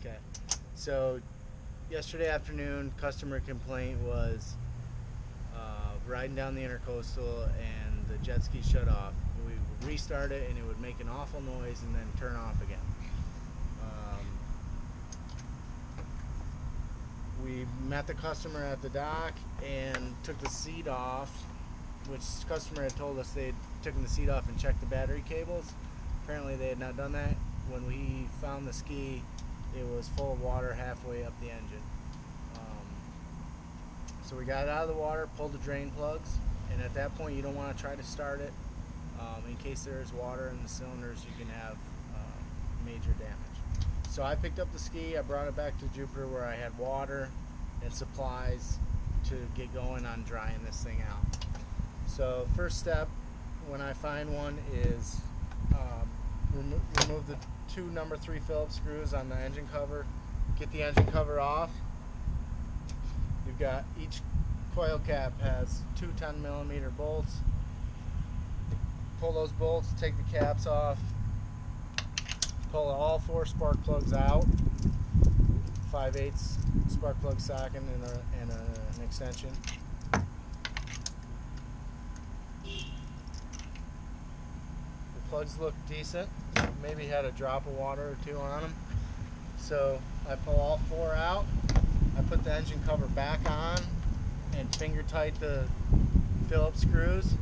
Okay. So yesterday afternoon, customer complaint was riding down the intercoastal and the jet ski shut off. We would restart it and it would make an awful noise and then turn off again. We met the customer at the dock and took the seat off, which the customer had told us they had taken the seat off and checked the battery cables. Apparently they had not done that. When we found the ski, it was full of water halfway up the engine. So we got it out of the water, pulled the drain plugs, and at that point you don't want to try to start it. In case there is water in the cylinders, you can have major damage. So I picked up the ski, I brought it back to Jupiter where I had water and supplies to get going on drying this thing out. So first step when I find one is remove the two number 3 Phillips screws on the engine cover. Get the engine cover off. You've got each coil cap has two 10mm bolts. Pull those bolts, take the caps off, pull all 4 spark plugs out, 5/8 spark plug socket and an extension. The plugs look decent, maybe had a drop of water or 2 on them. So I pull all 4 out, I put the engine cover back on and finger tight the Phillips screws,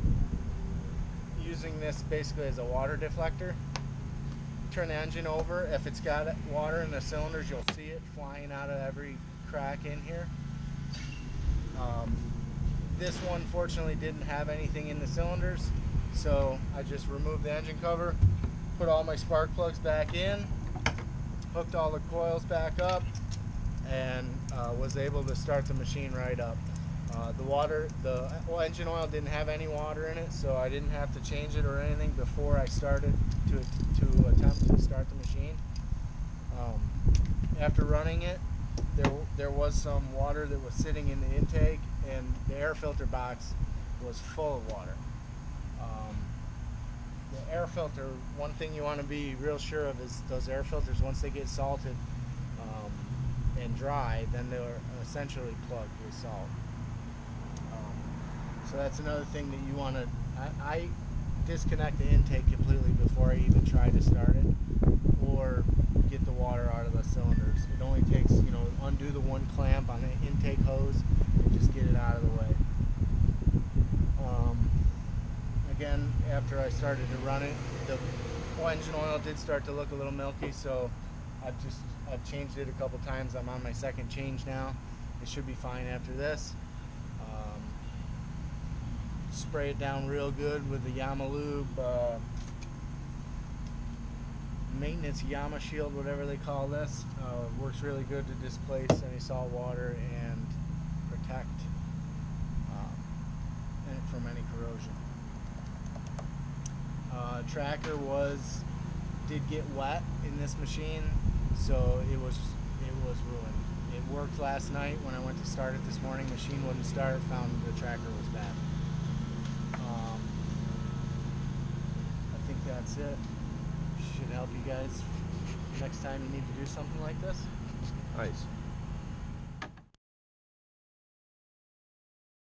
using this basically as a water deflector. Turn the engine over. If it's got water in the cylinders, you'll see it flying out of every crack in here. This one fortunately didn't have anything in the cylinders, so I just removed the engine cover, put all my spark plugs back in, hooked all the coils back up, and was able to start the machine right up. The engine oil didn't have any water in it, so I didn't have to change it or anything before I started to attempt to start the machine. After running it, there was some water that was sitting in the intake, and the air filter box was full of water. The air filter, one thing you want to be real sure of is those air filters, once they get salted and dry, then they're essentially plugged with salt. So that's another thing that you want to, I disconnect the intake completely before I even try to start it or get the water out of the cylinders. It only takes, undo the one clamp on the intake hose and just get it out of the way. Again, after I started to run it, the engine oil did start to look a little milky, so I've changed it a couple times. I'm on my second change now. It should be fine after this. Spray it down real good with the Yamaha maintenance Yamaha shield, whatever they call this. Works really good to displace any salt water and protect it from any corrosion. Tracker did get wet in this machine, so it was ruined. It worked last night when I went to start it this morning. Machine wouldn't start. Found the tracker was bad. I think that's it. Should help you guys next time you need to do something like this. Nice.